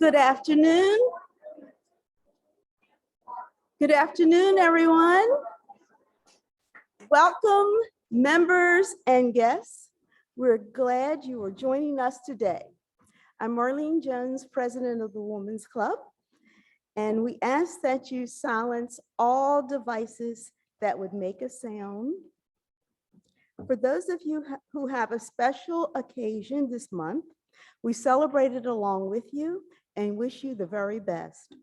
Good afternoon. Good afternoon, everyone. Welcome, members and guests. We're glad you are joining us today. I'm Marlene Jones, president of the Women's Club, and we ask that you silence all devices that would make a sound. For those of you who have a special occasion this month, we celebrate it along with you and wish you the very best.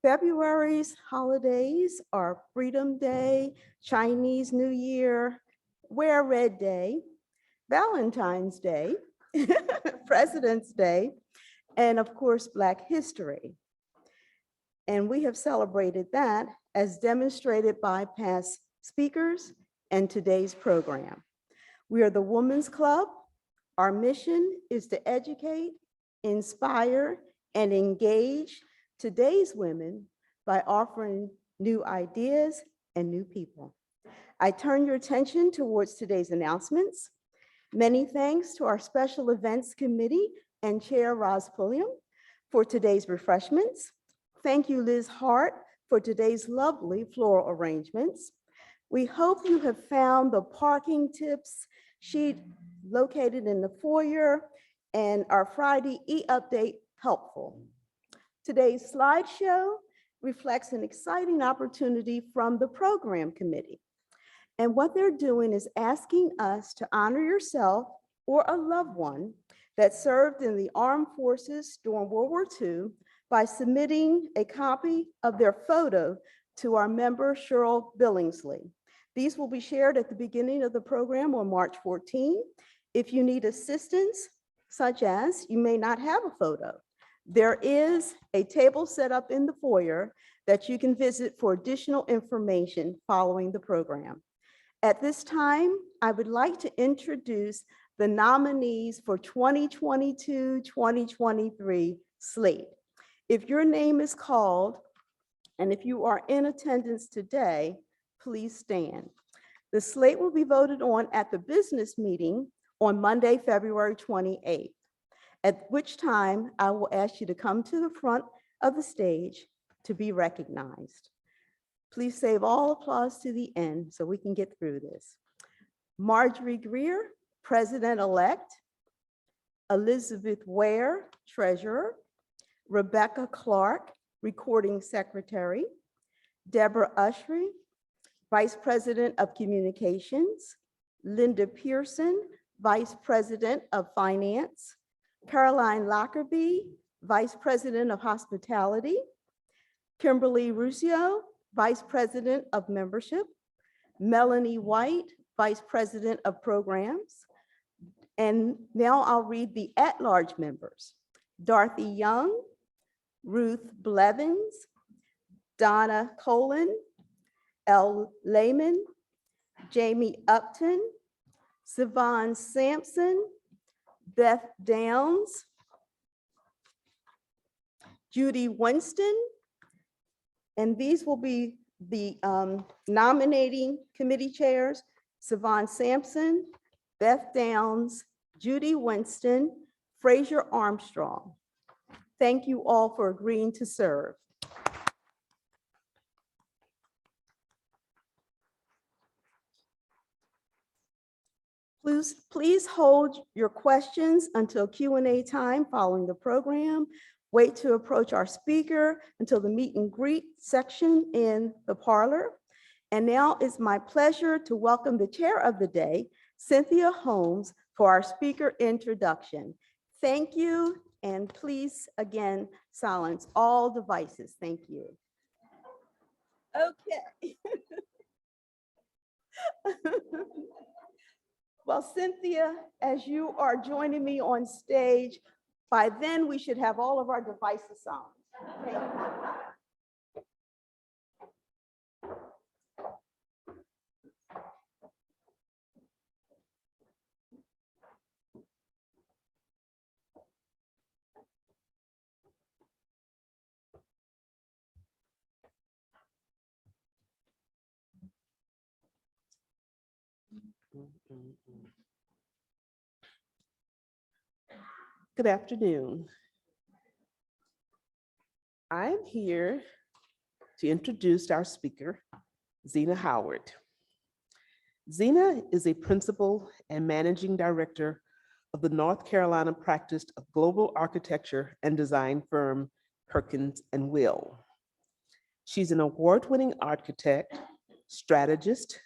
February's holidays are Freedom Day, Chinese New Year, Wear Red Day, Valentine's Day, President's Day, and of course, Black History. And we have celebrated that as demonstrated by past speakers and today's program. We are the Women's Club. Our mission is to educate, inspire, and engage today's women by offering new ideas and new people. I turn your attention towards today's announcements. Many thanks to our Special Events Committee and Chair Roz Pulliam for today's refreshments. Thank you, Liz Hart, for today's lovely floral arrangements. We hope you have found the parking tips sheet located in the foyer and our Friday e-update helpful. Today's slideshow reflects an exciting opportunity from the program committee. And what they're doing is asking us to honor yourself or a loved one that served in the armed forces during World War II by submitting a copy of their photo to our member, Cheryl Billingsley. These will be shared at the beginning of the program on March 14. If you need assistance, such as you may not have a photo, there is a table set up in the foyer that you can visit for additional information following the program. At this time, I would like to introduce the nominees for 2022-2023 slate. If your name is called, and if you are in attendance today, please stand. The slate will be voted on at the business meeting on Monday, February 28th, at which time I will ask you to come to the front of the stage to be recognized. Please save all applause to the end so we can get through this. Marjorie Greer, President-elect, Elizabeth Ware, Treasurer, Rebecca Clark, Recording Secretary, Deborah Ushry, Vice President of Communications, Linda Pearson, Vice President of Finance, Caroline Lockerbie, Vice President of Hospitality, Kimberly Ruscio, Vice President of Membership, Melanie White, Vice President of Programs. And now I'll read the at-large members. Dorothy Young, Ruth Blevins, Donna Colin, Elle Lehman, Jamie Upton, Siobhan Sampson, Beth Downs, Judy Winston, and these will be the nominating committee chairs: Siobhan Sampson, Beth Downs, Judy Winston, Fraser Armstrong. Thank you all for agreeing to serve. Please hold your questions until Q&A time following the program. Wait to approach our speaker until the meet and greet section in the parlor. And now it's my pleasure to welcome the chair of the day, Cynthia Holmes, for our speaker introduction. Thank you, and please, again, silence all devices. Thank you. Okay. Well, Cynthia, as you are joining me on stage, by then we should have all of our devices on. Thank you. Good afternoon. I'm here to introduce our speaker, Zena Howard. Zena is a principal and managing director of the North Carolina practice of global architecture and design firm Perkins and Will. She's an award-winning architect, strategist,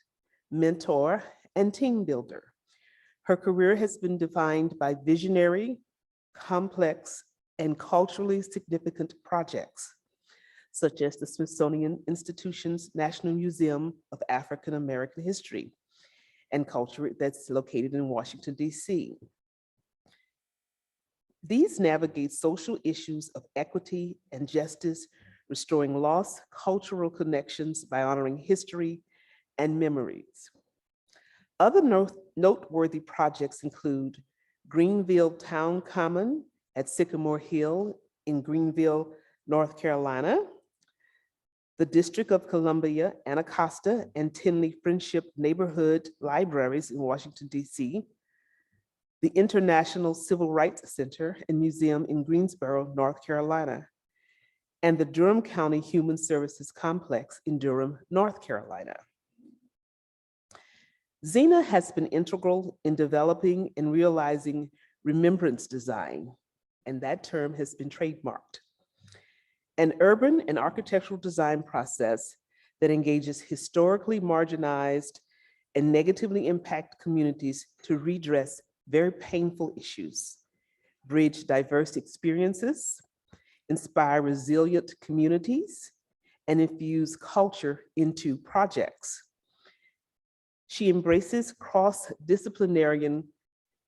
mentor, and team builder. Her career has been defined by visionary, complex, and culturally significant projects, such as the Smithsonian Institution's National Museum of African American History and Culture that's located in Washington, D.C. These navigate social issues of equity and justice, restoring lost cultural connections by honoring history and memories. Other noteworthy projects include Greenville Town Common at Sycamore Hill in Greenville, North Carolina, the District of Columbia, Anacostia, and Tinley Friendship Neighborhood Libraries in Washington, D.C., the International Civil Rights Center and Museum in Greensboro, North Carolina, and the Durham County Human Services Complex in Durham, North Carolina. Zena has been integral in developing and realizing remembrance design, and that term has been trademarked, an urban and architectural design process that engages historically marginalized and negatively impacted communities to redress very painful issues, bridge diverse experiences, inspire resilient communities, and infuse culture into projects. She embraces cross-disciplinary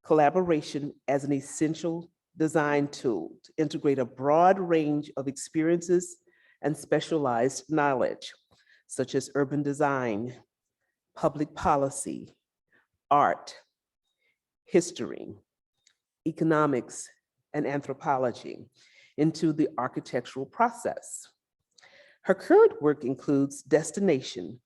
collaboration as an essential design tool to integrate a broad range of experiences and specialized knowledge, such as urban design, public policy, art, history, economics, and anthropology into the architectural process. Her current work includes Destination,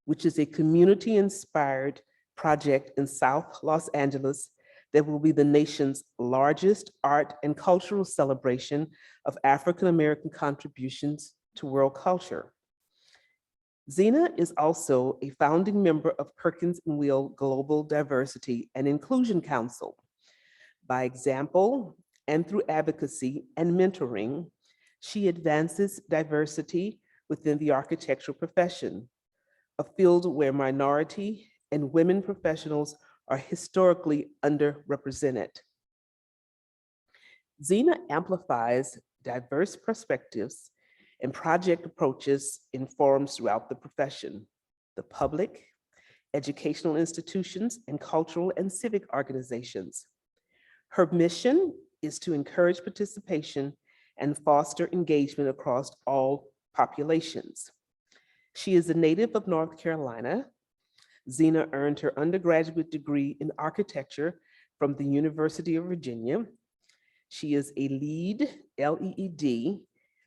which is a community-inspired project in South Los Angeles that will be the nation's largest art and cultural celebration of African-American contributions to world culture. Zena is also a founding member of Perkins and Will Global Diversity and Inclusion Council. By example, and through advocacy and mentoring, she advances diversity within the architectural profession, a field where minority and women professionals are historically underrepresented. Zena amplifies diverse perspectives and project approaches in forums throughout the profession, the public, educational institutions, and cultural and civic organizations. Her mission is to encourage participation and foster engagement across all populations. She is a native of North Carolina. Zena earned her undergraduate degree in architecture from the University of Virginia. She is a LEED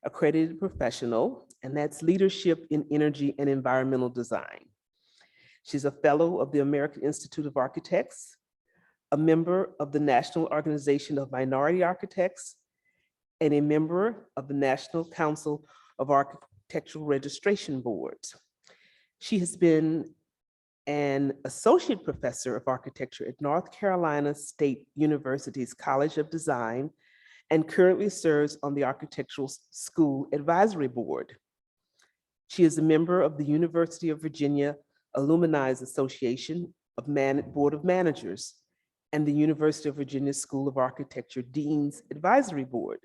accredited professional, and that's leadership in energy and environmental design. She's a fellow of the American Institute of Architects, a member of the National Organization of Minority Architects, and a member of the National Council of Architectural Registration Boards. She has been an associate professor of architecture at North Carolina State University's College of Design and currently serves on the Architectural School Advisory Board. She is a member of the University of Virginia Alumni's Association of Board of Managers and the University of Virginia School of Architecture Dean's Advisory Board.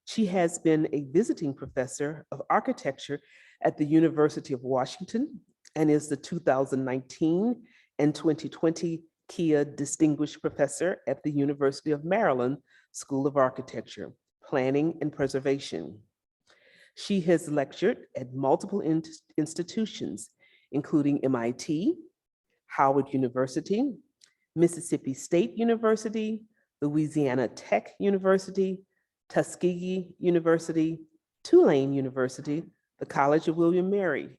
She has been a visiting professor of architecture at the University of Washington and is the 2019 and 2020 Kia Distinguished Professor at the University of Maryland School of Architecture, Planning and Preservation. She has lectured at multiple institutions, including MIT, Howard University, Mississippi State University, Louisiana Tech University, Tuskegee University, Tulane University, the College of William Mary,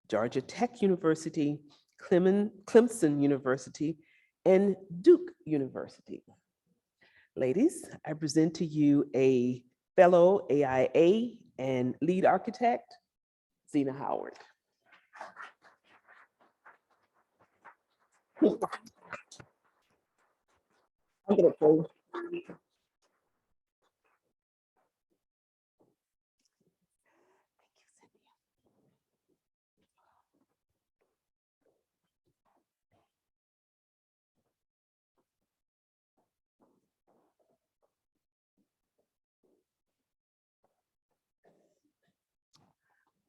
Georgia Tech University, Clemson University, and Duke University. Ladies, I present to you a fellow AIA and lead architect, Zena Howard. I'll get it for you.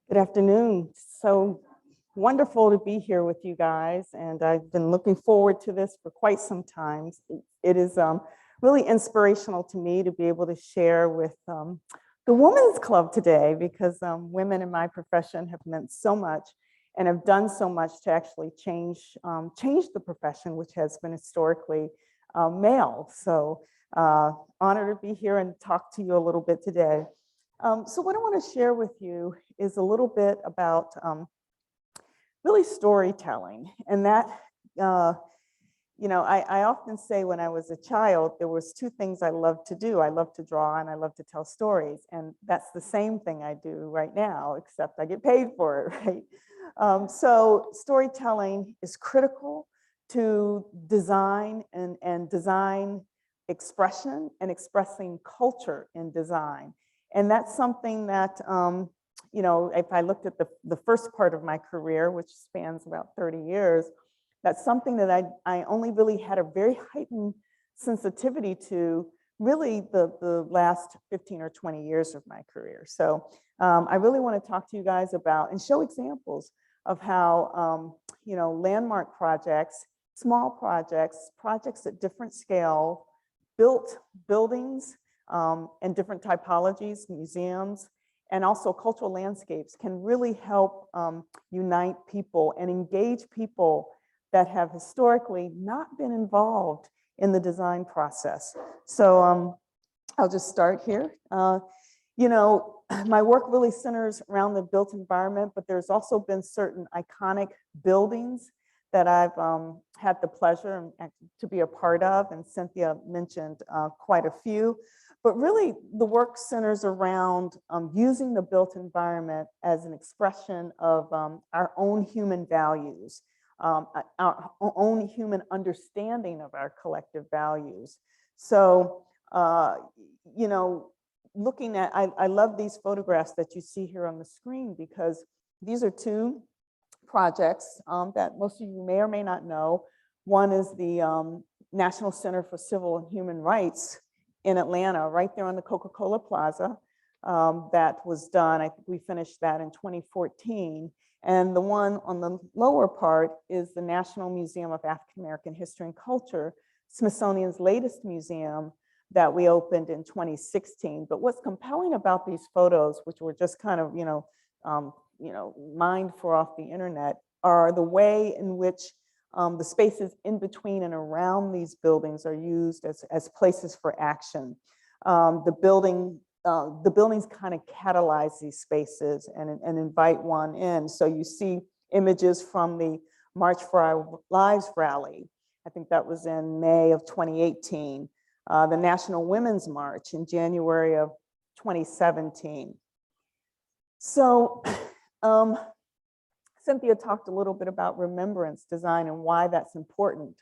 Good afternoon. So wonderful to be here with you guys, and I've been looking forward to this for quite some time. It is really inspirational to me to be able to share with the Women's Club today, because women in my profession have meant so much and have done so much to actually change the profession, which has been historically male. So honored to be here and talk to you a little bit today. So what I want to share with you is a little bit about really storytelling. And that, you know, I often say when I was a child, there was two things I loved to do. I love to draw and I love to tell stories. And that's the same thing I do right now, except I get paid for it, right? So storytelling is critical to design and design expression and expressing culture in design. And that's something that, you know, if I looked at the first part of my career, which spans about 30 years, that's something that I only really had a very heightened sensitivity to really the last 15 or 20 years of my career. So I really want to talk to you guys about and show examples of how, you know, landmark projects, small projects, projects at different scale, built buildings, and different typologies, museums, and also cultural landscapes can really help unite people and engage people that have historically not been involved in the design process. So I'll just start here. You know, my work really centers around the built environment, but there's also been certain iconic buildings that I've had the pleasure to be a part of, and Cynthia mentioned quite a few. But really, the work centers around using the built environment as an expression of our own human values, our own human understanding of our collective values. So, you know, looking at, I love these photographs that you see here on the screen, because these are two projects that most of you may or may not know. One is the National Center for Civil and Human Rights in Atlanta, right there on the Coca-Cola Plaza. That was done, I think we finished that in 2014. And the one on the lower part is the National Museum of African American History and Culture, Smithsonian's latest museum that we opened in 2016. But what's compelling about these photos, which were just kind of, you know, mined for off the internet, are the way in which the spaces in between and around these buildings are used as places for action. The buildings kind of catalyze these spaces and invite one in. So you see images from the March for Our Lives rally. I think that was in May of 2018. The National Women's March in January of 2017. So Cynthia talked a little bit about remembrance design and why that's important.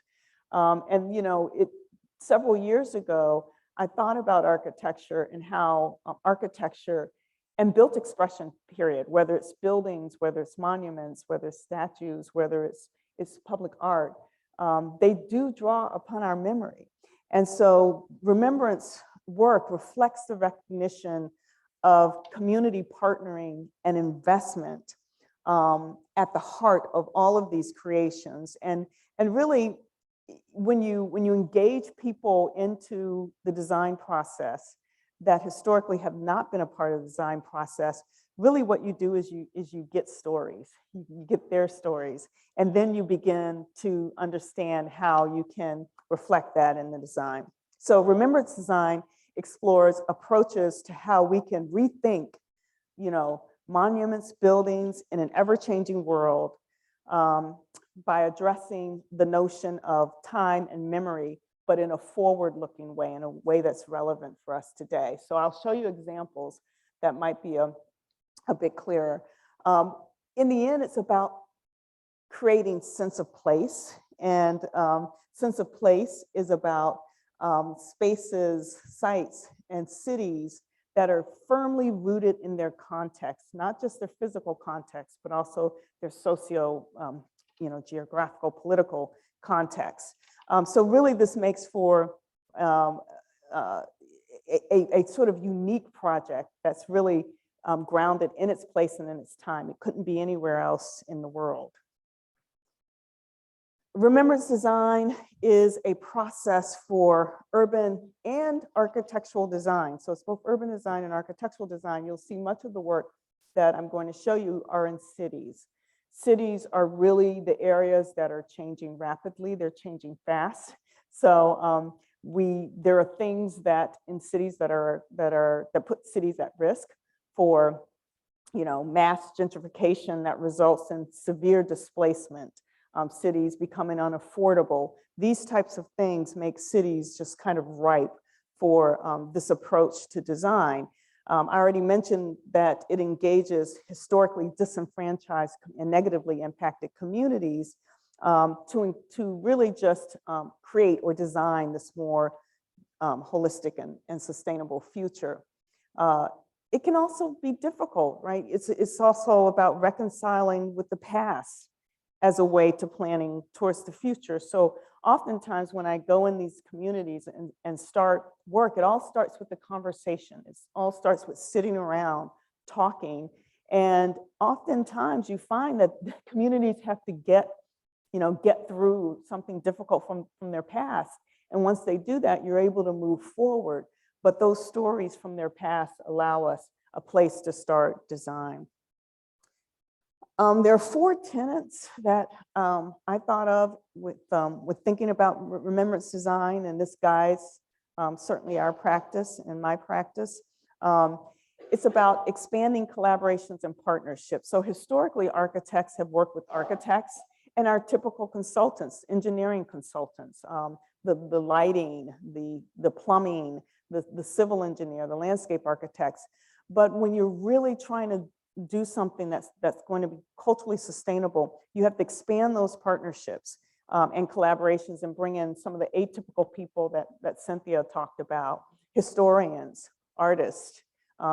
And you know, several years ago, I thought about architecture and how architecture and built expression, period, whether it's buildings, whether it's monuments, whether it's statues, whether it's public art, they do draw upon our memory. And so remembrance work reflects the recognition of community partnering and investment at the heart of all of these creations. And really, when you engage people into the design process that historically have not been a part of the design process, really what you do is you get stories, you get their stories, and then you begin to understand how you can reflect that in the design. So remembrance design explores approaches to how we can rethink, you know, monuments, buildings in an ever-changing world by addressing the notion of time and memory, but in a forward-looking way, in a way that's relevant for us today. So I'll show you examples that might be a bit clearer. In the end, it's about creating sense of place, and sense of place is about spaces, sites, and cities that are firmly rooted in their context, not just their physical context, but also their socio, geographical, political context. So really this makes for a sort of unique project that's really grounded in its place and in its time. It couldn't be anywhere else in the world. Remembrance design is a process for urban and architectural design. So it's both urban design and architectural design. You'll see much of the work that I'm going to show you are in cities. Cities are really the areas that are changing rapidly. They're changing fast. So there are things that in cities that put cities at risk for, mass gentrification that results in severe displacement. Cities becoming unaffordable. These types of things make cities just kind of ripe for this approach to design. I already mentioned that it engages historically disenfranchised and negatively impacted communities to really just create or design this more holistic and sustainable future. It can also be difficult, right? It's also about reconciling with the past as a way to planning towards the future. So oftentimes when I go in these communities and start work, it all starts with the conversation. It all starts with sitting around, talking. And oftentimes you find that the communities have to get through something difficult from their past. And once they do that, you're able to move forward. But those stories from their past allow us a place to start design. There are 4 tenets that I thought of with thinking about remembrance design, and this guides certainly our practice and my practice. It's about expanding collaborations and partnerships. So historically, architects have worked with architects and our typical consultants, engineering consultants, the lighting, the plumbing, the civil engineer, the landscape architects. But when you're really trying to do something that's going to be culturally sustainable, you have to expand those partnerships and collaborations and bring in some of the atypical people that Cynthia talked about, historians, artists,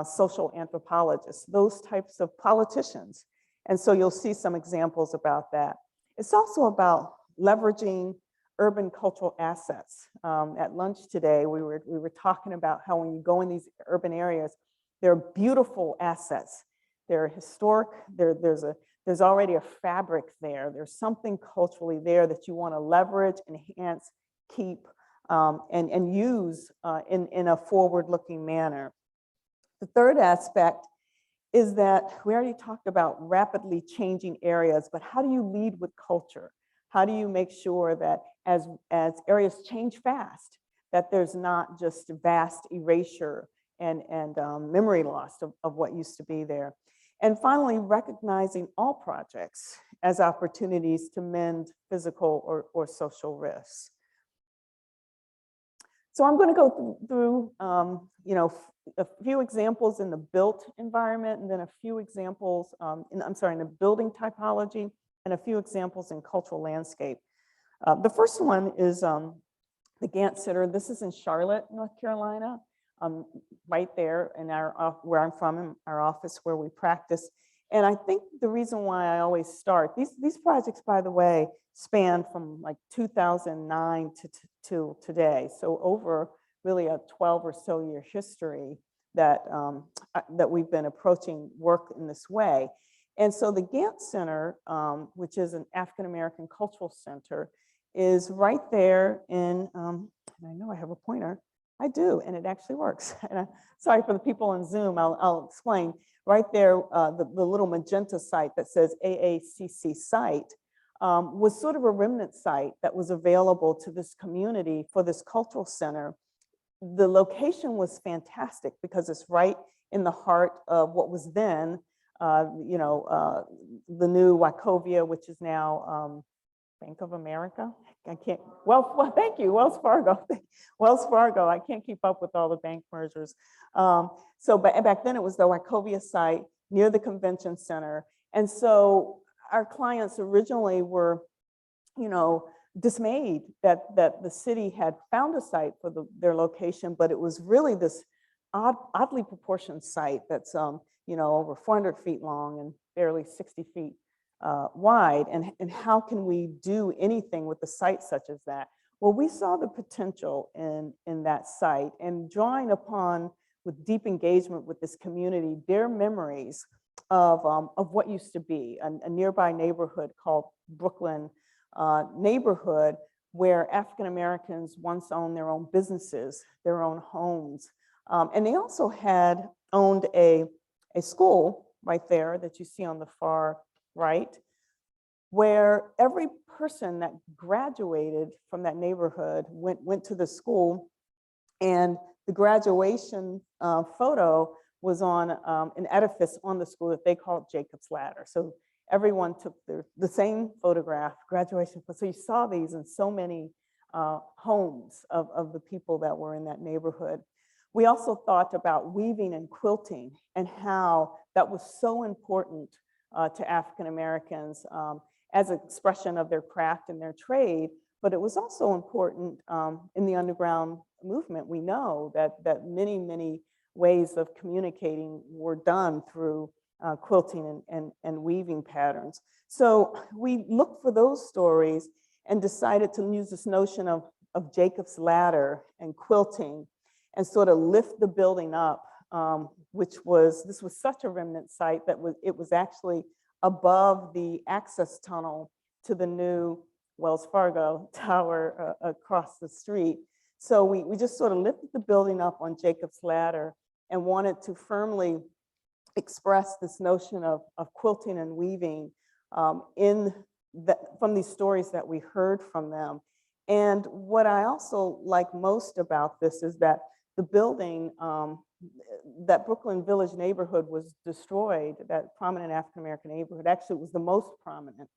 social anthropologists, those types of politicians. And so you'll see some examples about that. It's also about leveraging urban cultural assets. At lunch today, we were talking about how when you go in these urban areas, there are beautiful assets. They're historic, there's already a fabric there. There's something culturally there that you want to leverage, enhance, keep, and use in a forward-looking manner. The third aspect is that we already talked about rapidly changing areas, but how do you lead with culture? How do you make sure that as areas change fast, that there's not just vast erasure and memory loss of what used to be there? And finally, recognizing all projects as opportunities to mend physical or social risks. So I'm going to go through, a few examples in the built environment, and then a few examples, in the building typology, and a few examples in cultural landscape. The first one is the Gantt Center. This is in Charlotte, North Carolina. Right there in where I'm from, in our office where we practice. And I think the reason why I always start, these projects, by the way, span from like 2009 to today. So over really a 12 or so year history that we've been approaching work in this way. And so the Gantt Center, which is an African-American cultural center, is right there in, and I know I have a pointer. I do, and it actually works. And sorry for the people on Zoom, I'll explain. Right there, the little magenta site that says AACC site was sort of a remnant site that was available to this community for this cultural center. The location was fantastic because it's right in the heart of what was then, the new Wachovia, which is now Bank of America. I can't, well, thank you, Wells Fargo. Wells Fargo, I can't keep up with all the bank mergers. So back then it was the Wachovia site near the convention center. And so our clients originally were, you know, dismayed that the city had found a site for their location, but it was really this oddly proportioned site that's, you know, over 400 feet long and barely 60 feet wide. And how can we do anything with a site such as that? Well, we saw the potential in that site, and drawing upon, with deep engagement with this community, their memories of what used to be a nearby neighborhood called Brooklyn neighborhood, where African Americans once owned their own businesses, their own homes. And they also had owned a school right there that you see on the far right, where every person that graduated from that neighborhood went to the school, and the graduation photo was on an edifice on the school that they called Jacob's Ladder. So everyone took the same photograph, graduation. So you saw these in so many homes of the people that were in that neighborhood. We also thought about weaving and quilting and how that was so important to African Americans as an expression of their craft and their trade, but it was also important in the underground movement. We know that many, many ways of communicating were done through quilting and weaving patterns. So we looked for those stories and decided to use this notion of Jacob's Ladder and quilting and sort of lift the building up, this was such a remnant site that it was actually above the access tunnel to the new Wells Fargo Tower across the street. So we just sort of lifted the building up on Jacob's Ladder and wanted to firmly express this notion of quilting and weaving from these stories that we heard from them. And what I also like most about this is that the building, that Brooklyn Village neighborhood was destroyed, that prominent African-American neighborhood, actually was the most prominent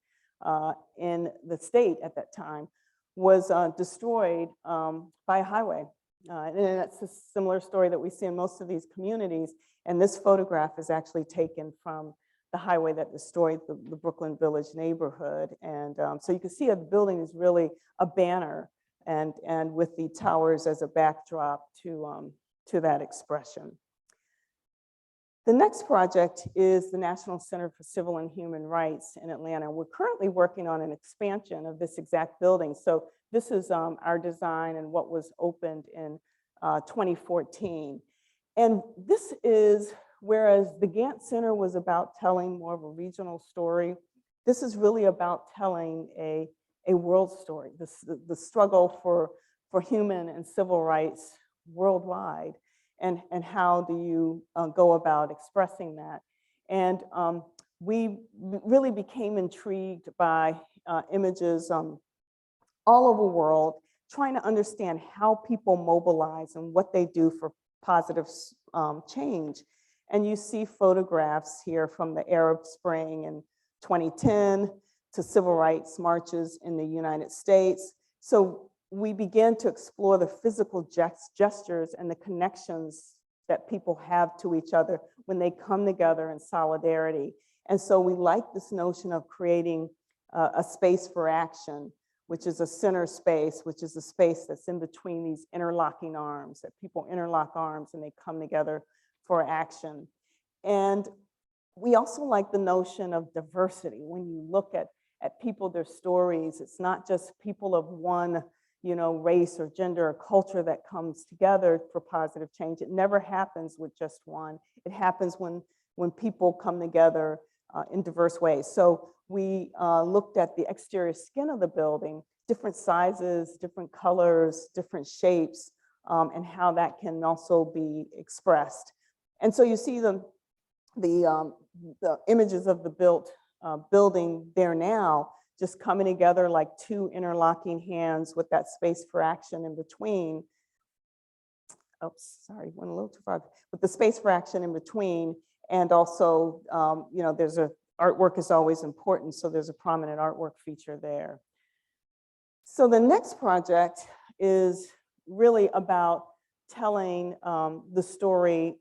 in the state at that time, was destroyed by a highway. And that's a similar story that we see in most of these communities. And this photograph is actually taken from the highway that destroyed the Brooklyn Village neighborhood. And so you can see the building is really a banner, and with the towers as a backdrop to that expression. The next project is the National Center for Civil and Human Rights in Atlanta. We're currently working on an expansion of this exact building. So this is our design and what was opened in 2014. And this is, whereas the Gantt Center was about telling more of a regional story, this is really about telling a world story, the struggle for human and civil rights worldwide, and how do you go about expressing that. And we really became intrigued by images all over the world, trying to understand how people mobilize and what they do for positive change. And you see photographs here from the Arab Spring in 2010 to civil rights marches in the United States. So we began to explore the physical gestures and the connections that people have to each other when they come together in solidarity. And so we like this notion of creating a space for action, which is a center space, which is a space that's in between these interlocking arms, that people interlock arms and they come together for action. And we also like the notion of diversity. When you look at people, their stories, it's not just people of one, race or gender or culture that comes together for positive change. It never happens with just one. It happens when people come together in diverse ways. So we looked at the exterior skin of the building, different sizes, different colors, different shapes, and how that can also be expressed. And so you see the images of the building there now, just coming together like two interlocking hands with that space for action in between. Oops, sorry, went a little too far. With the space for action in between, and also, there's artwork is always important, so there's a prominent artwork feature there. So the next project is really about telling the story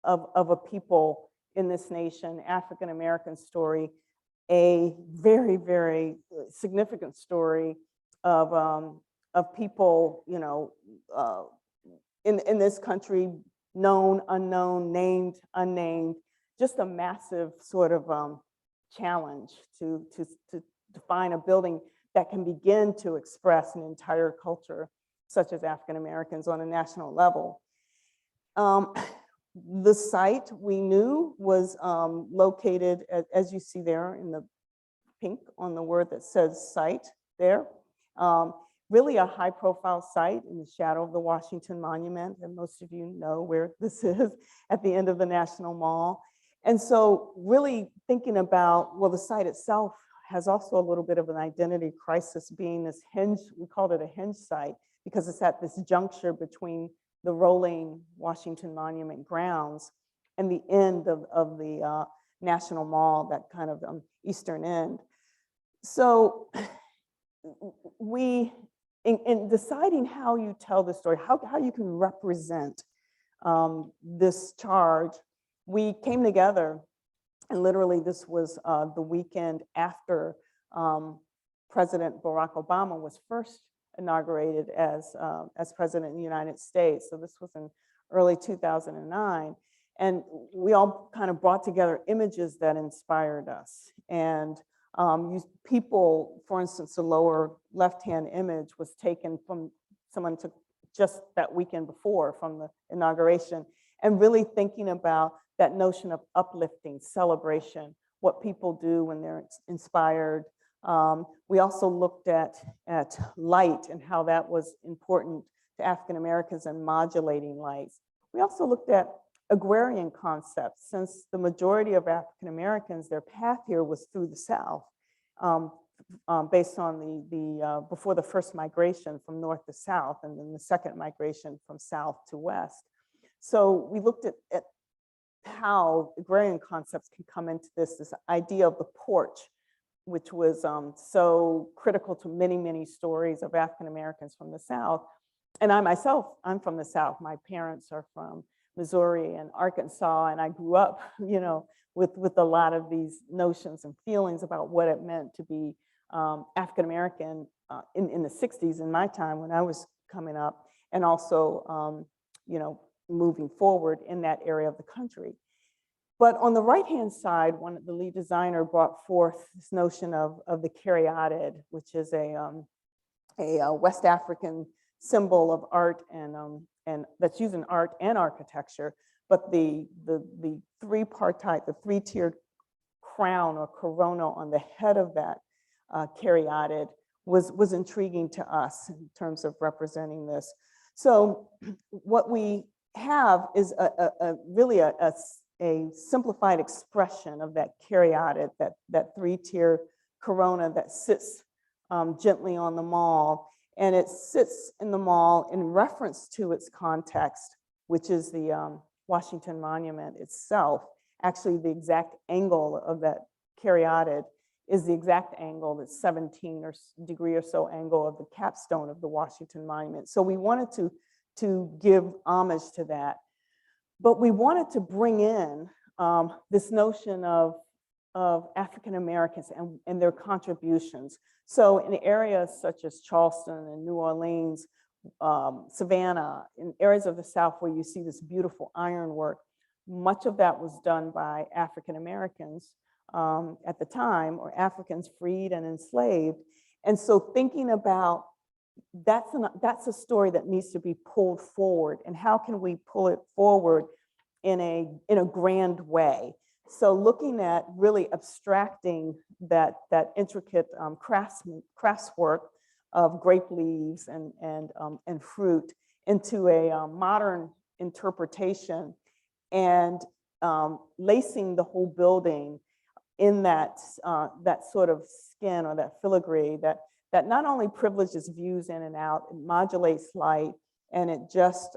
of a people in this nation, African American story, a very, very significant story of people, you know, in this country, known, unknown, named, unnamed, just a massive sort of challenge to define a building that can begin to express an entire culture, such as African Americans, on a national level. The site we knew was located, as you see there in the pink on the word that says site there. Really a high profile site in the shadow of the Washington Monument, and most of you know where this is, at the end of the National Mall. And so really thinking about, well, the site itself has also a little bit of an identity crisis, being this hinge, we called it a hinge site, because it's at this juncture between the rolling Washington Monument grounds and the end of the National Mall, that kind of eastern end. So we, in deciding how you tell the story, how you can represent this charge, we came together, and literally this was the weekend after President Barack Obama was first inaugurated as president of the United States. So this was in early 2009. And we all kind of brought together images that inspired us. And people, for instance, the lower left-hand image was taken from someone took just that weekend before from the inauguration, and really thinking about that notion of uplifting, celebration, what people do when they're inspired. We also looked at light and how that was important to African Americans and modulating lights. We also looked at agrarian concepts, since the majority of African Americans, their path here was through the South, based on before the first migration from north to south, and then the second migration from south to west. So we looked at how agrarian concepts can come into this idea of the porch, which was so critical to many, many stories of African Americans from the South. And I myself, I'm from the South. My parents are from Missouri and Arkansas, and I grew up, you know, with a lot of these notions and feelings about what it meant to be African American in the 60s, in my time when I was coming up, and also, you know, moving forward in that area of the country. But on the right-hand side, the lead designer brought forth this notion of the caryatid, which is a West African symbol of art and that's used in art and architecture. But the three-partite, the three-tiered crown or corona on the head of that caryatid was intriguing to us in terms of representing this. So what we have is really a simplified expression of that caryatid, that three-tier corona that sits gently on the mall. And it sits in the mall in reference to its context, which is the Washington Monument itself. Actually, the exact angle of that caryatid is the exact angle, the 17 degree or so angle of the capstone of the Washington Monument. So we wanted to give homage to that. But we wanted to bring in this notion of African Americans and their contributions. So in areas such as Charleston and New Orleans, Savannah, in areas of the South where you see this beautiful ironwork, much of that was done by African Americans at the time, or Africans freed and enslaved. And so thinking about that's a story that needs to be pulled forward, and how can we pull it forward in a grand way? So looking at really abstracting that intricate craftswork of grape leaves and fruit into a modern interpretation, and lacing the whole building in that sort of skin or that filigree that not only privileges views in and out, it modulates light, and it just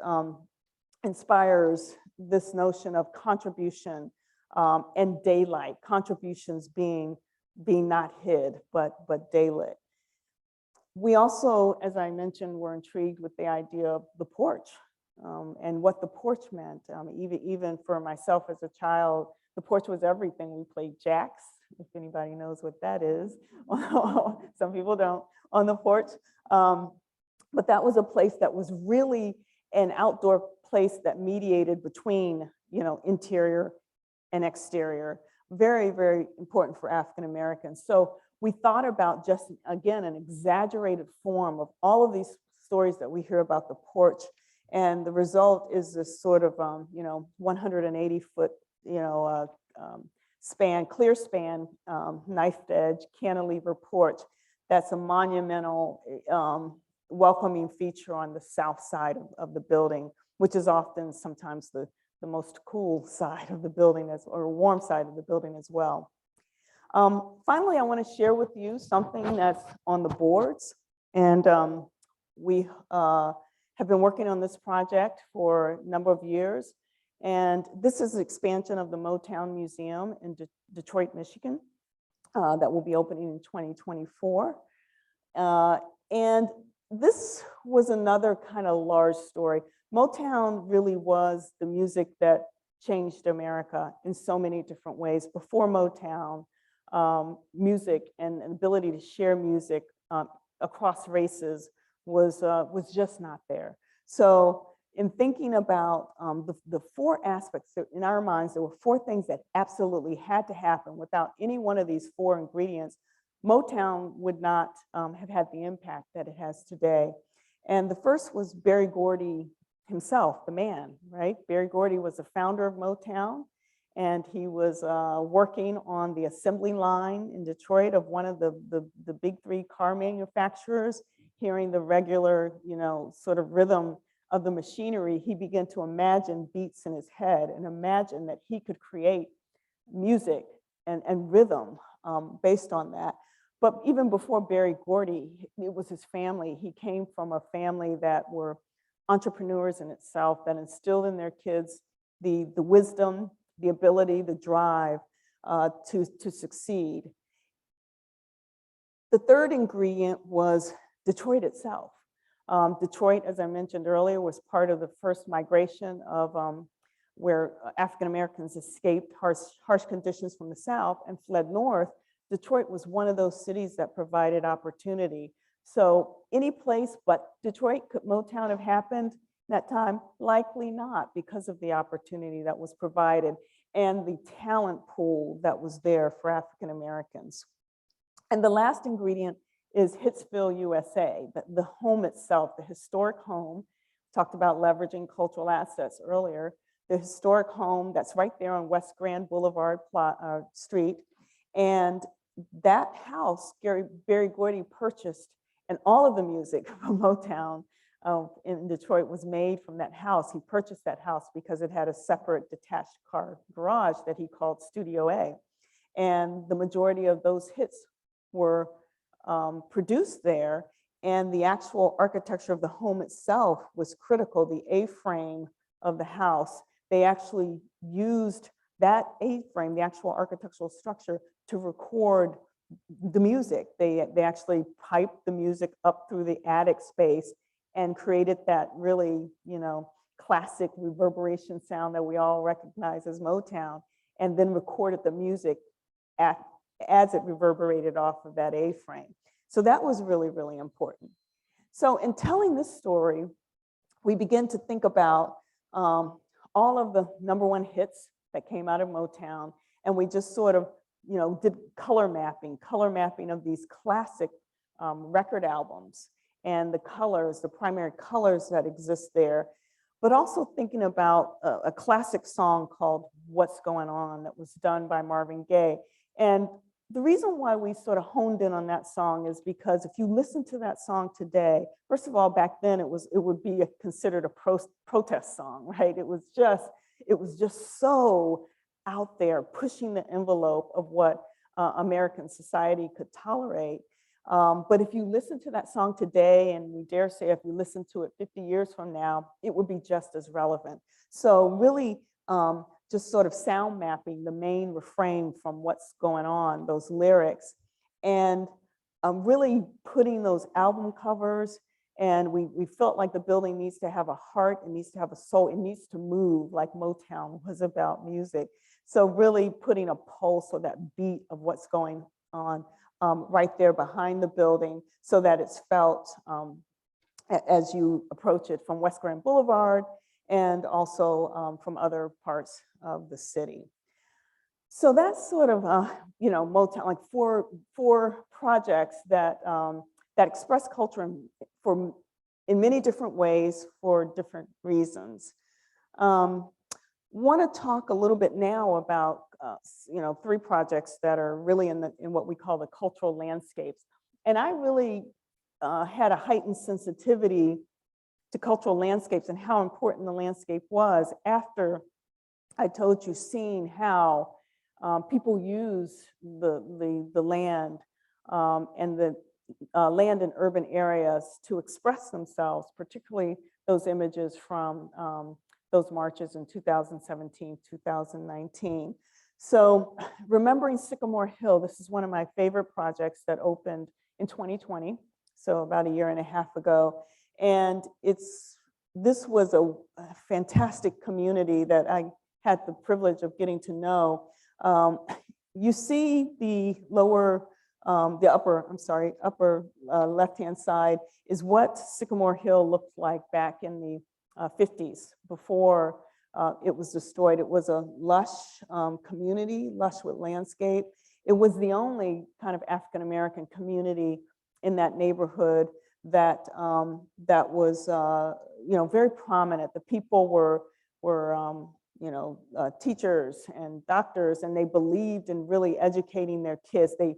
inspires this notion of contribution and daylight, contributions being not hid, but daylit. We also, as I mentioned, were intrigued with the idea of the porch and what the porch meant. Even for myself as a child, the porch was everything. We played jacks, if anybody knows what that is. Some people don't, on the porch. But that was a place that was really an outdoor place that mediated between, interior and exterior. Very, very important for African Americans. So we thought about just, again, an exaggerated form of all of these stories that we hear about the porch. And the result is this sort of, 180-foot, span, clear span, knifed edge, cantilever porch. That's a monumental, welcoming feature on the south side of the building, which is often sometimes the most cool side of the building, or warm side of the building as well. Finally, I want to share with you something that's on the boards. And we have been working on this project for a number of years. And this is an expansion of the Motown Museum in Detroit, Michigan, that will be opening in 2024. And this was another kind of large story. Motown really was the music that changed America in so many different ways. Before Motown, music and an ability to share music across races was just not there. So in thinking about the four aspects, in our minds, there were four things that absolutely had to happen. Without any one of these four ingredients, Motown would not have had the impact that it has today. And the first was Berry Gordy himself, the man, right? Berry Gordy was the founder of Motown, and he was working on the assembly line in Detroit of one of the big three car manufacturers. Hearing the regular, sort of rhythm of the machinery, he began to imagine beats in his head and imagine that he could create music and rhythm based on that. But even before Berry Gordy, it was his family. He came from a family that were entrepreneurs in itself, that instilled in their kids the wisdom, the ability, the drive to succeed. The third ingredient was Detroit itself. Detroit, as I mentioned earlier, was part of the first migration of where African Americans escaped harsh conditions from the South and fled north. Detroit was one of those cities that provided opportunity. So any place but Detroit, could Motown have happened that time? Likely not, because of the opportunity that was provided and the talent pool that was there for African Americans. And the last ingredient is Hitsville, USA, the home itself, the historic home. Talked about leveraging cultural assets earlier. The historic home that's right there on West Grand Boulevard Street. And that house, Berry Gordy purchased, and all of the music from Motown in Detroit was made from that house. He purchased that house because it had a separate detached car garage that he called Studio A. And the majority of those hits were produced there, and the actual architecture of the home itself was critical. The A-frame of the house, they actually used that A-frame, the actual architectural structure, to record the music. They actually piped the music up through the attic space and created that really, classic reverberation sound that we all recognize as Motown, and then recorded the music as it reverberated off of that A-frame. So that was really, really important. So in telling this story, we begin to think about all of the #1 hits that came out of Motown, and we just sort of, did color mapping of these classic record albums and the colors, the primary colors that exist there, but also thinking about a classic song called What's Going On that was done by Marvin Gaye. And the reason why we sort of honed in on that song is because if you listen to that song today, first of all, back then it would be considered a protest song, right? It was just so out there, pushing the envelope of what American society could tolerate. But if you listen to that song today, and we dare say if you listen to it 50 years from now, it would be just as relevant. So really just sort of sound mapping the main refrain from What's Going On, those lyrics, and really putting those album covers, and we felt like the building needs to have a heart, it needs to have a soul, it needs to move like Motown was about music. So really putting a pulse or that beat of what's going on right there behind the building so that it's felt as you approach it from West Grand Boulevard and also from other parts of the city. So that's sort of, Motown, like four projects that that express culture in many different ways for different reasons. Want to talk a little bit now about, three projects that are really in what we call the cultural landscapes. And I really had a heightened sensitivity to cultural landscapes and how important the landscape was after I told you, seeing how people use the land and the land in urban areas to express themselves, particularly those images from those marches in 2017, 2019. So remembering Sycamore Hill, this is one of my favorite projects that opened in 2020, so about a year and a half ago. And this was a fantastic community that I had the privilege of getting to know. You see the upper left-hand side is what Sycamore Hill looked like back in the 50s before it was destroyed. It was a lush community, lush with landscape. It was the only kind of African-American community in that neighborhood that was very prominent. The people were teachers and doctors, and they believed in really educating their kids. The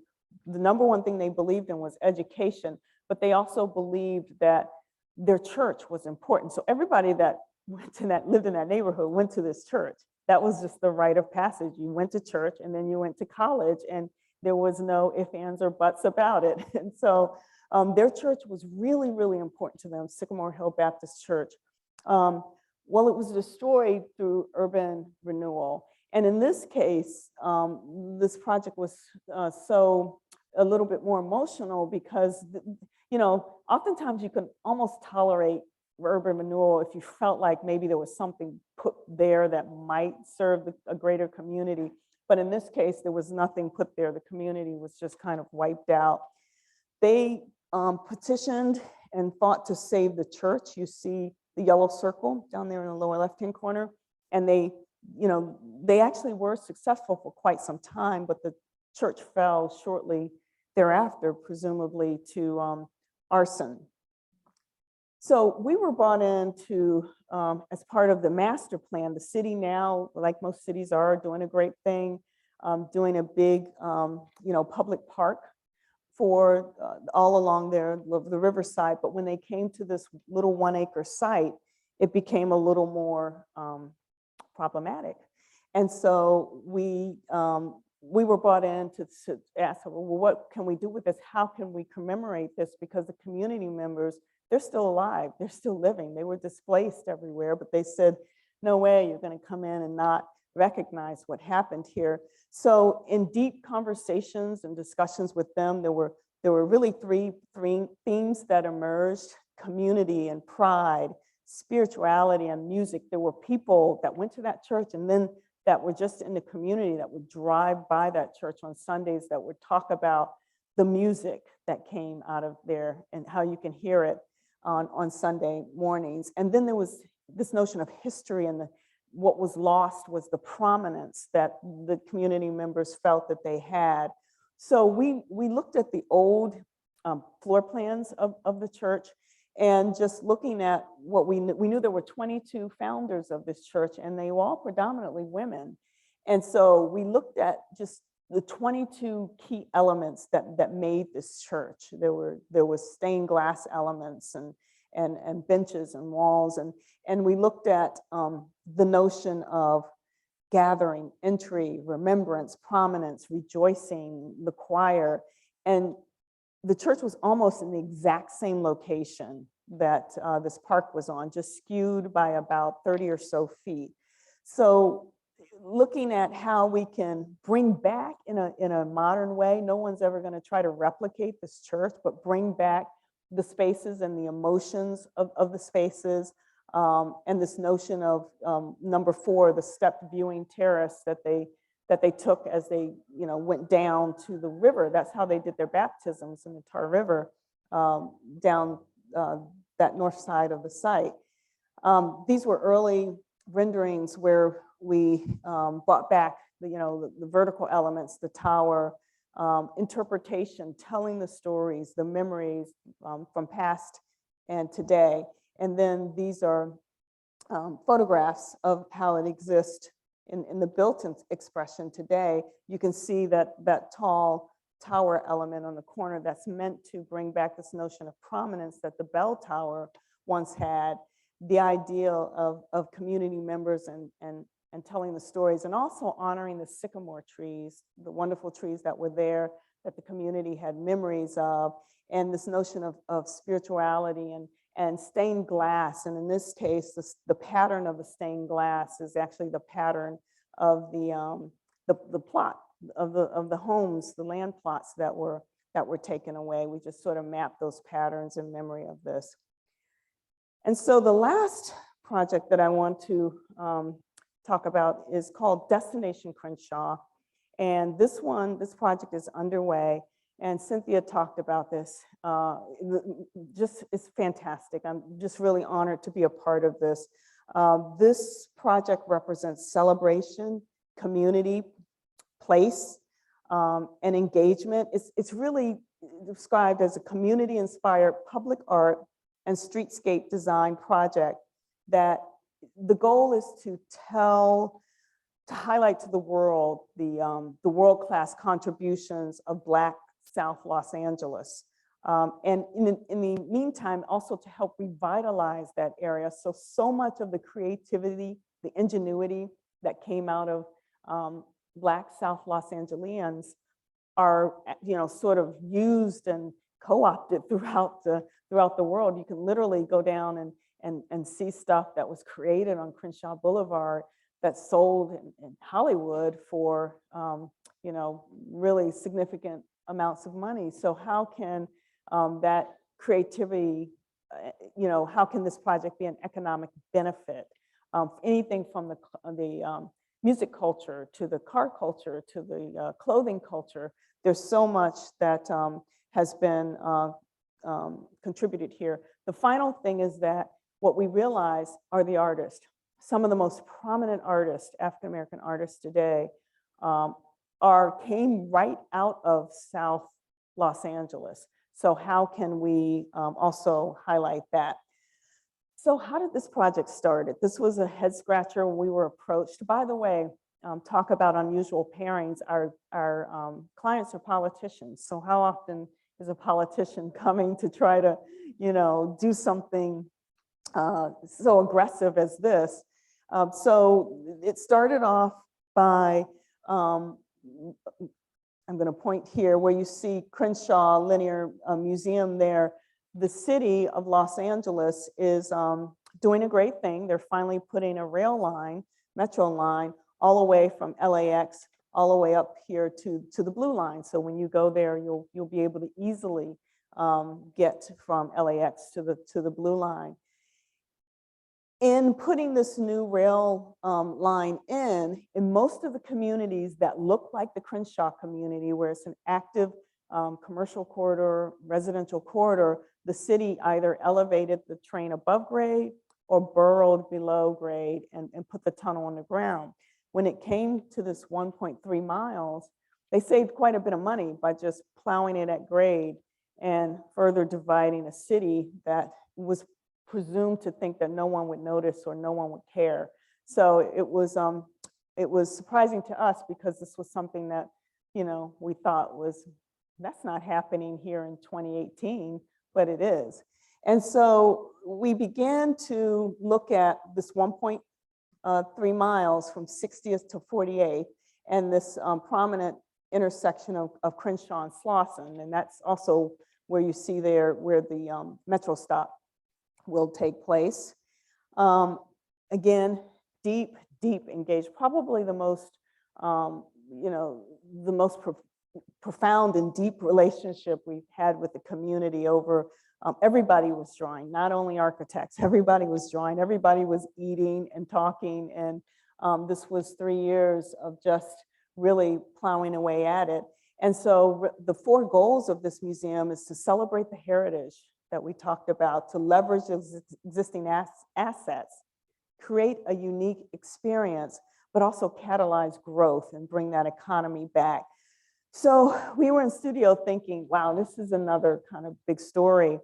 number one thing they believed in was education, but they also believed that their church was important. So everybody that lived in that neighborhood went to this church. That was just the rite of passage. You went to church and then you went to college, and there was no ifs, ands, or buts about it. And so their church was really, really important to them, Sycamore Hill Baptist Church. Well, it was destroyed through urban renewal. And in this case, this project was a little bit more emotional because, oftentimes you can almost tolerate urban renewal if you felt like maybe there was something put there that might serve a greater community. But in this case, there was nothing put there. The community was just kind of wiped out. They petitioned and fought to save the church. You see the yellow circle down there in the lower left-hand corner. And they actually were successful for quite some time, but the church fell shortly thereafter, presumably to arson. So we were brought in to, as part of the master plan, the city now, like most cities are, doing a great thing, doing a big, public park for all along there, the riverside. But when they came to this little 1 acre site, it became a little more problematic. And so we were brought in to ask, well, what can we do with this? How can we commemorate this? Because the community members, they're still alive, they're still living. They were displaced everywhere, but they said, no way, you're gonna come in and not recognize what happened here. So in deep conversations and discussions with them, there were really three themes that emerged: community and pride, spirituality and music. There were people that went to that church and then that were just in the community that would drive by that church on Sundays that would talk about the music that came out of there and how you can hear it on Sunday mornings. And then there was this notion of history, and what was lost was the prominence that the community members felt that they had. So we looked at the old floor plans of the church, and just looking at what we knew there were 22 founders of this church, and they were all predominantly women. And so we looked at just the 22 key elements that made this church. There was stained glass elements and benches and walls, and we looked at the notion of gathering, entry, remembrance, prominence, rejoicing, the choir. And the church was almost in the exact same location that this park was on, just skewed by about 30 or so feet. So looking at how we can bring back in a modern way. No one's ever going to try to replicate this church, but bring back the spaces and the emotions of the spaces, and this notion of number 4, the stepped viewing terrace that they took as they went down to the river. That's how they did their baptisms in the Tar River, down that north side of the site. These were early renderings where we brought back the vertical elements, the tower, interpretation, telling the stories, the memories from past and today. And then these are photographs of how it exists in the built-in expression today. You can see that tall tower element on the corner that's meant to bring back this notion of prominence that the bell tower once had, the ideal of community members and telling the stories, and also honoring the sycamore trees, the wonderful trees that were there, that the community had memories of, and this notion of spirituality and stained glass. And in this case, the pattern of the stained glass is actually the pattern of the plot of the homes, the land plots that were taken away. We just sort of mapped those patterns in memory of this. And so the last project that I want to talk about is called Destination Crenshaw. And this project is underway, and Cynthia talked about this. It's fantastic. I'm just really honored to be a part of this. This project represents celebration, community, place, and engagement. It's really described as a community-inspired public art and streetscape design project that the goal is to highlight to the world the world-class contributions of Black South Los Angeles. And in the meantime, also to help revitalize that area. So much of the creativity, the ingenuity that came out of Black South Los Angeleans are, sort of used and co-opted throughout the world. You can literally go down and see stuff that was created on Crenshaw Boulevard that's sold in Hollywood for, really significant amounts of money. So how can that creativity, how can this project be an economic benefit? Anything from the music culture to the car culture to the clothing culture. There's so much that has been contributed here. The final thing is that what we realize are the artists. Some of the most prominent artists, African-American artists today, came right out of South Los Angeles. So how can we also highlight that? So how did this project start? This was a head scratcher when we were approached. By the way, talk about unusual pairings. Our clients are politicians. So how often is a politician coming to try to, do something so aggressive as this? So it started off by, I'm going to point here where you see Crenshaw Linear Museum there. The city of Los Angeles is doing a great thing. They're finally putting a rail line, metro line, all the way from LAX, all the way up here to the Blue Line. So when you go there, you'll be able to easily get from LAX to the Blue Line. In putting this new rail line in most of the communities that look like the Crenshaw community, where it's an active commercial corridor, residential corridor, the city either elevated the train above grade or burrowed below grade and put the tunnel on the ground. When it came to this 1.3 miles, they saved quite a bit of money by just plowing it at grade and further dividing a city that was presumed to think that no one would notice or no one would care. So it was surprising to us because this was something that, we thought that's not happening here in 2018, but it is. And so we began to look at this 1.3 miles from 60th to 48th and this prominent intersection of Crenshaw and Slauson. And that's also where you see there where the metro stop will take place. Again, deep deep, engaged, probably the most, the most profound and deep relationship we've had with the community over, everybody was drawing, not only architects, everybody was drawing, everybody was eating and talking. And this was 3 years of just really plowing away at it. And so the 4 goals of this museum is to celebrate the heritage that we talked about, to leverage existing assets, create a unique experience, but also catalyze growth and bring that economy back. So we were in studio thinking, wow, this is another kind of big story,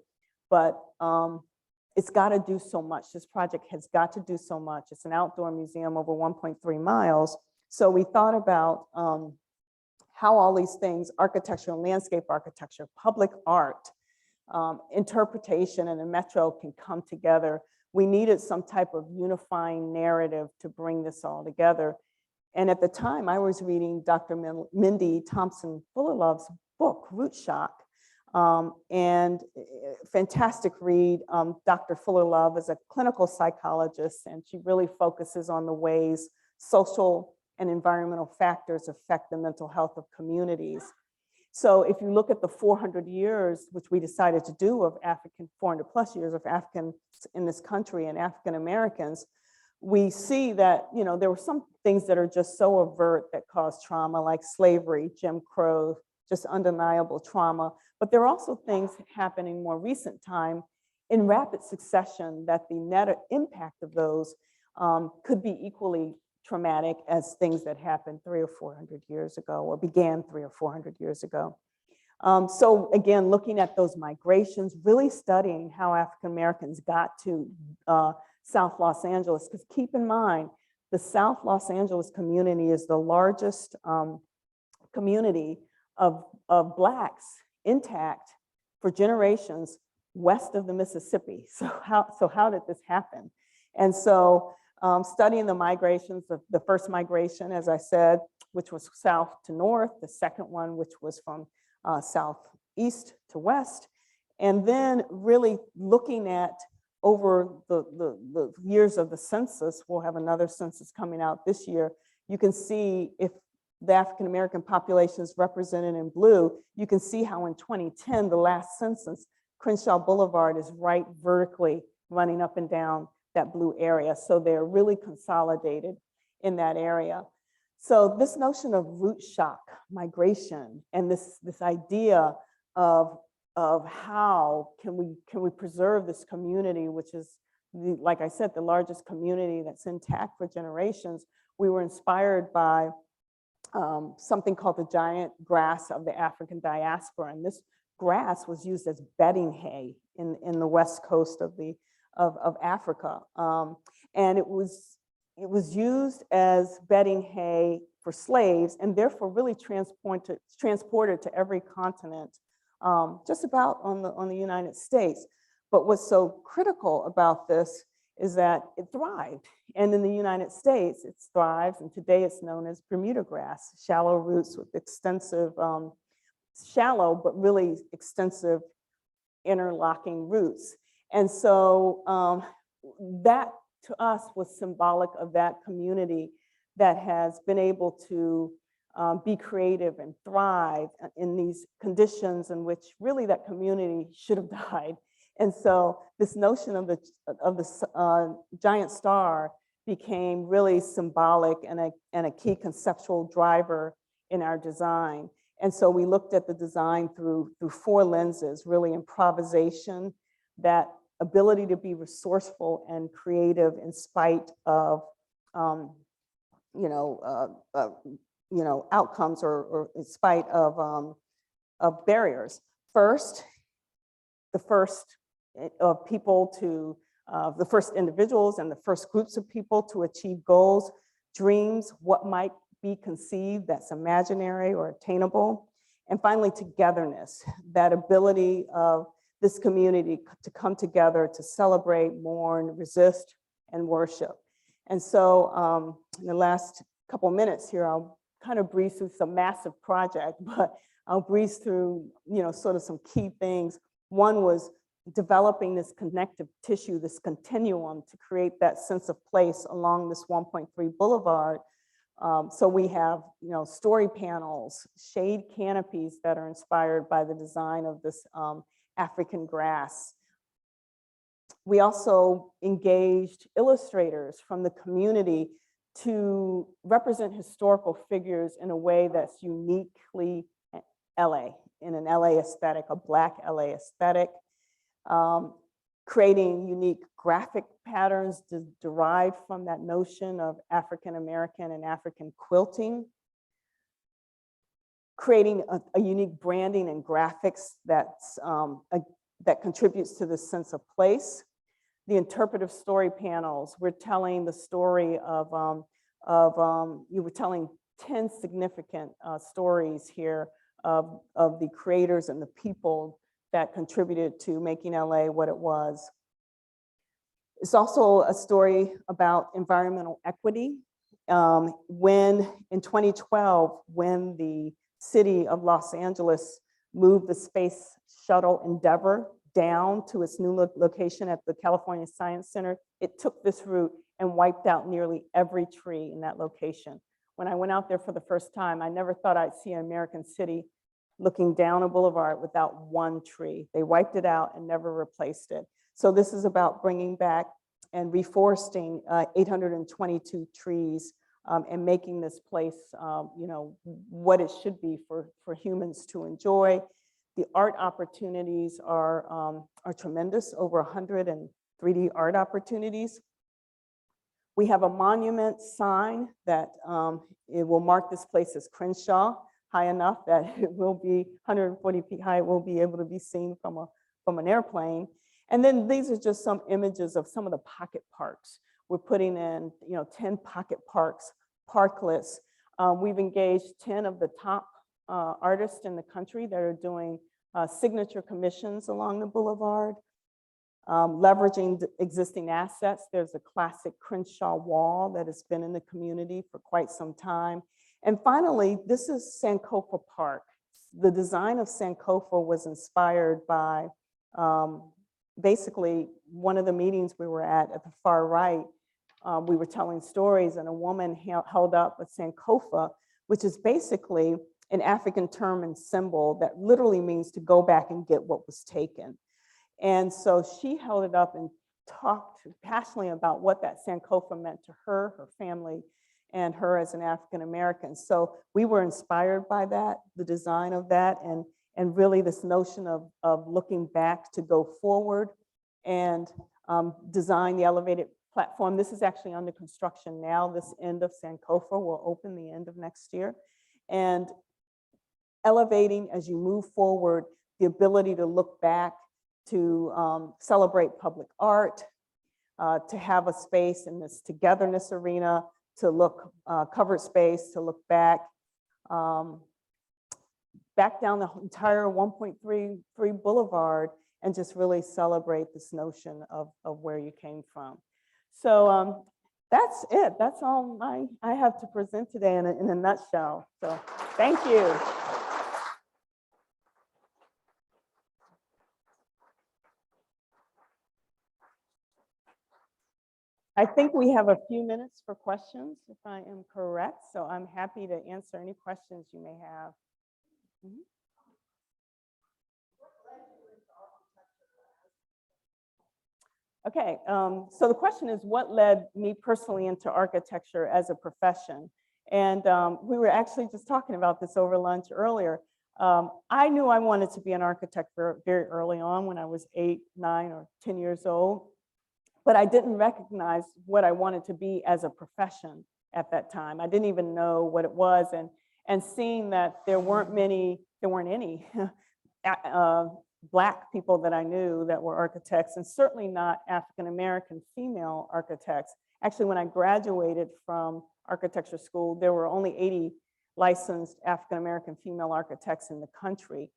but it's got to do so much. This project has got to do so much. It's an outdoor museum over 1.3 miles. So we thought about how all these things, architecture and landscape architecture, public art, interpretation, and the metro can come together. We needed some type of unifying narrative to bring this all together. And at the time, I was reading Dr. Mindy Thompson-Fullerlove's book, Root Shock, and fantastic read. Dr. Fullerlove is a clinical psychologist, and she really focuses on the ways social and environmental factors affect the mental health of communities. So if you look at the 400 years, which we decided to do of African, 400 plus years of Africans in this country and African Americans, we see that, there were some things that are just so overt that cause trauma, like slavery, Jim Crow, just undeniable trauma. But there are also things happening more recent time in rapid succession that the net impact of those could be equally traumatic as things that happened 300 or 400 years ago, or began 300 or 400 years ago. So again, looking at those migrations, really studying how African Americans got to South Los Angeles, because keep in mind, the South Los Angeles community is the largest community of Blacks intact for generations west of the Mississippi. So how did this happen? And so studying the migrations, the first migration, as I said, which was south to north, the second one, which was from southeast to west, and then really looking at over the years of the census. We'll have another census coming out this year. You can see if the African-American population is represented in blue, you can see how in 2010, the last census, Crenshaw Boulevard is right vertically running up and down that blue area. So they're really consolidated in that area. So this notion of root shock, migration, and this idea of how can we preserve this community, which is, like I said, the largest community that's intact for generations. We were inspired by something called the giant grass of the African diaspora. And this grass was used as bedding hay in the west coast of Africa. And it was used as bedding hay for slaves, and therefore really transported to every continent, just about on the United States. But what's so critical about this is that it thrived. And in the United States, it thrives, and today it's known as Bermuda grass, shallow roots with extensive, shallow but really extensive interlocking roots. And so that to us was symbolic of that community that has been able to be creative and thrive in these conditions in which really that community should have died. And so this notion of the giant star became really symbolic and a key conceptual driver in our design. And so we looked at the design through 4 lenses: really improvisation, that ability to be resourceful and creative in spite of outcomes or in spite of barriers. First, the first individuals and the first groups of people to achieve goals, dreams, what might be conceived that's imaginary or attainable. And finally, togetherness, that ability of this community to come together to celebrate, mourn, resist, and worship. And so in the last couple minutes here, I'll kind of breeze through some massive project, but I'll breeze through, sort of some key things. One was developing this connective tissue, this continuum to create that sense of place along this 1.3 boulevard. So we have, story panels, shade canopies that are inspired by the design of this African grass. We also engaged illustrators from the community to represent historical figures in a way that's uniquely LA, in an LA aesthetic, a Black LA aesthetic, creating unique graphic patterns derived from that notion of African American and African quilting, creating a unique branding and graphics that's, that contributes to this sense of place. The interpretive story panels, we're telling the story of you were telling 10 significant stories here of the creators and the people that contributed to making LA what it was. It's also a story about environmental equity. When in 2012, when the city of Los Angeles moved the Space Shuttle Endeavour down to its new location at the California Science Center, it took this route and wiped out nearly every tree in that location. When I went out there for the first time, I never thought I'd see an American city looking down a boulevard without one tree. They wiped it out and never replaced it. So this is about bringing back and reforesting 822 trees and making this place, what it should be for humans to enjoy. The art opportunities are tremendous, over 100 3D art opportunities. We have a monument sign that it will mark this place as Crenshaw, high enough that it will be 140 feet high, it will be able to be seen from an airplane. And then these are just some images of some of the pocket parks. We're putting in 10 pocket parks, parklets. We've engaged 10 of the top artists in the country that are doing signature commissions along the boulevard, leveraging the existing assets. There's a classic Crenshaw wall that has been in the community for quite some time. And finally, this is Sankofa Park. The design of Sankofa was inspired by basically one of the meetings we were at the far right. We were telling stories and a woman held up a Sankofa, which is basically an African term and symbol that literally means to go back and get what was taken. And so she held it up and talked passionately about what that Sankofa meant to her, her family, and her as an African American. So we were inspired by that, the design of that, and really this notion of looking back to go forward and design the elevated platform. This is actually under construction now. This end of Sankofa will open the end of next year. And elevating as you move forward, the ability to look back, to celebrate public art, to have a space in this togetherness arena, to look covered space, to look back, back down the entire 1.33 boulevard and just really celebrate this notion of where you came from. So that's it. That's all I have to present today in a nutshell. So thank you. I think we have a few minutes for questions, if I am correct. So I'm happy to answer any questions you may have. Mm-hmm. Okay, so the question is, what led me personally into architecture as a profession? And we were actually just talking about this over lunch earlier. I knew I wanted to be an architect very early on when I was 8, 9, or 10 years old. But I didn't recognize what I wanted to be as a profession at that time. I didn't even know what it was. And seeing that there weren't any Black people that I knew that were architects, and certainly not African-American female architects. Actually, when I graduated from architecture school, there were only 80 licensed African-American female architects in the country.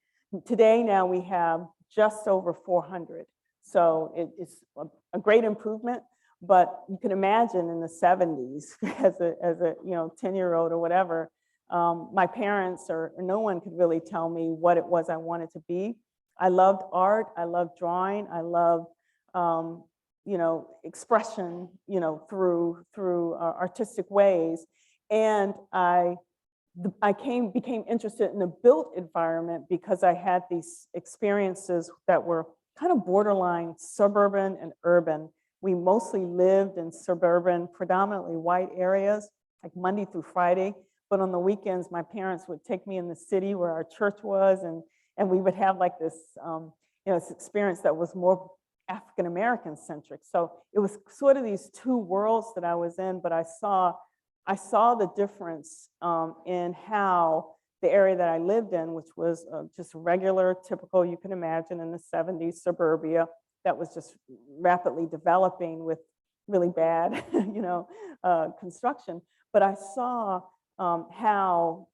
Today, now we have just over 400. So it's a great improvement, but you can imagine in the 70s as a 10-year-old or whatever, my parents or no one could really tell me what it was I wanted to be. I loved art, I loved drawing, I loved, you know, expression, you know, through artistic ways. And I became interested in the built environment because I had these experiences that were kind of borderline suburban and urban. We mostly lived in suburban, predominantly white areas, like Monday through Friday. But on the weekends, my parents would take me in the city where our church was, and we would have like this, you know, this experience that was more African-American centric. So it was sort of these two worlds that I was in, but I saw the difference in how the area that I lived in, which was just regular, typical, you can imagine in the 70s, suburbia, that was just rapidly developing with really bad, you know, construction. But I saw how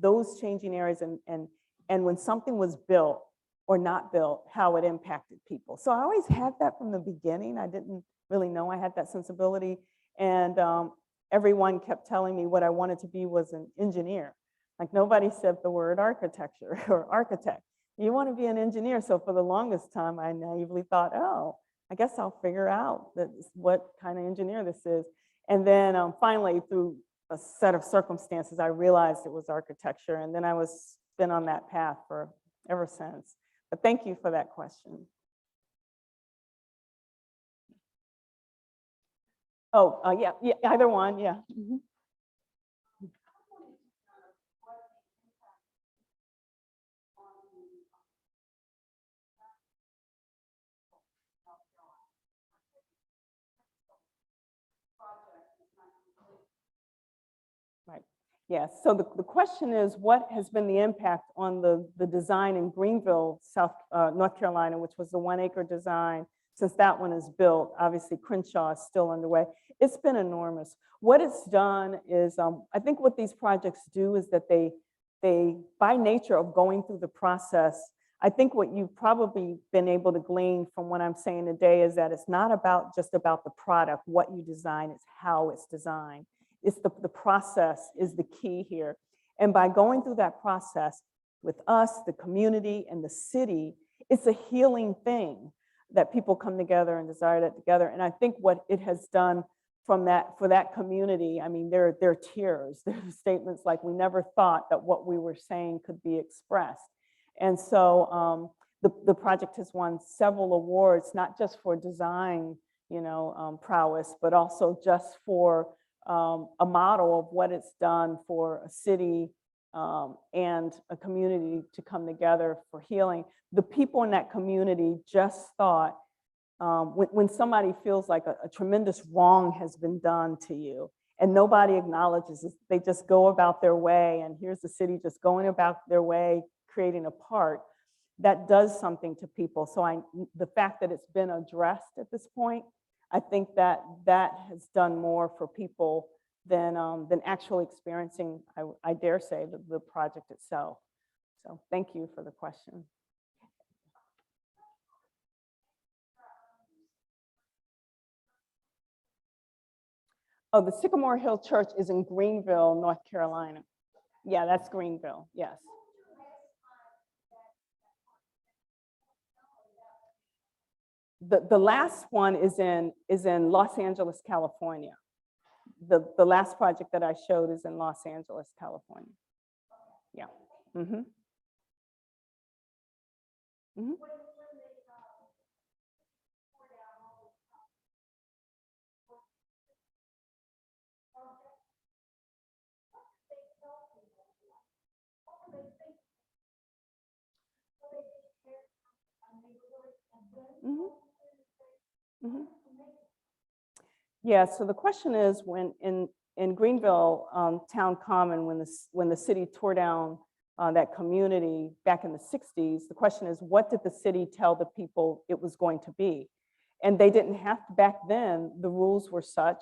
those changing areas and when something was built or not built, how it impacted people. So I always had that from the beginning. I didn't really know I had that sensibility. And everyone kept telling me what I wanted to be was an engineer. Like nobody said the word architecture or architect. You want to be an engineer. So for the longest time, I naively thought, oh, I guess I'll figure out what kind of engineer this is. And then finally, through a set of circumstances, I realized it was architecture. And then I was been on that path for ever since. But thank you for that question. Oh, yeah, either one, yeah. Mm-hmm. Right. Yes. So the question is, what has been the impact on the design in Greenville, North Carolina, which was the 1-acre design? Since that one is built, obviously Crenshaw is still underway. It's been enormous. What it's done is, I think what these projects do is that they, by nature of going through the process, I think what you've probably been able to glean from what I'm saying today is that it's not just about the product, what you design, it's how it's designed. It's the process is the key here. And by going through that process with us, the community and the city, it's a healing thing that people come together and desire that together. And I think what it has done for that community, I mean, there are tears, there are statements like, we never thought that what we were saying could be expressed. And so the project has won several awards, not just for design, you know, prowess, but also just for a model of what it's done for a city and a community to come together for healing. The people in that community just thought, when somebody feels like a tremendous wrong has been done to you and nobody acknowledges it, they just go about their way, and here's the city just going about their way, creating a park, that does something to people. So the fact that it's been addressed at this point, I think that has done more for people than actually experiencing, I dare say, the project itself. So thank you for the question. Oh, the Sycamore Hill Church is in Greenville, North Carolina. Yeah, that's Greenville, yes. The last one is in Los Angeles, California. The last project that I showed is in Los Angeles, California. Yeah. Mm-hmm. Mm-hmm. Mm-hmm. Mm-hmm. Yeah, so the question is, when in Greenville Town Common, when the city tore down that community back in the 60s, the question is, what did the city tell the people it was going to be? And they didn't have to, back then, the rules were such,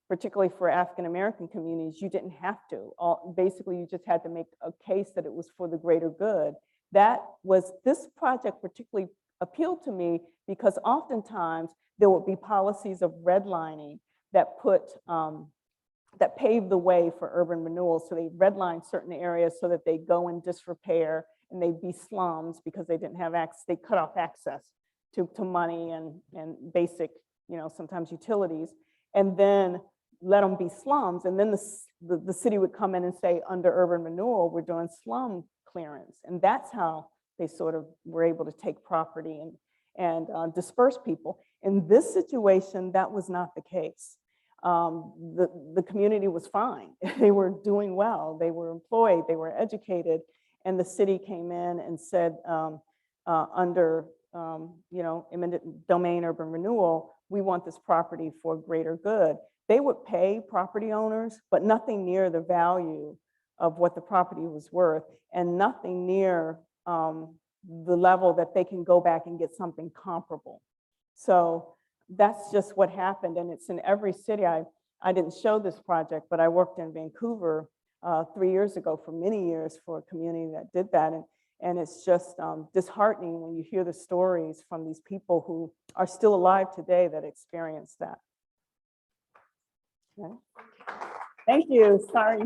particularly for African-American communities, you didn't have to. Basically, you just had to make a case that it was for the greater good. This project particularly appealed to me because oftentimes there would be policies of redlining that that paved the way for urban renewal. So they redline certain areas so that they go in disrepair and they'd be slums because they didn't have access, they cut off access to money and basic, sometimes utilities, and then let them be slums. And then the city would come in and say, under urban renewal, we're doing slum clearance. And that's how they sort of were able to take property and disperse people. In this situation, that was not the case. The community was fine. They were doing well. They were employed. They were educated. And the city came in and said, under eminent domain urban renewal, we want this property for greater good. They would pay property owners, but nothing near the value of what the property was worth, and nothing near the level that they can go back and get something comparable. So that's just what happened, and it's in every city. I didn't show this project, but I worked in Vancouver 3 years ago for many years for a community that did that, and it's just disheartening when you hear the stories from these people who are still alive today that experienced that. Okay. Thank you. Sorry.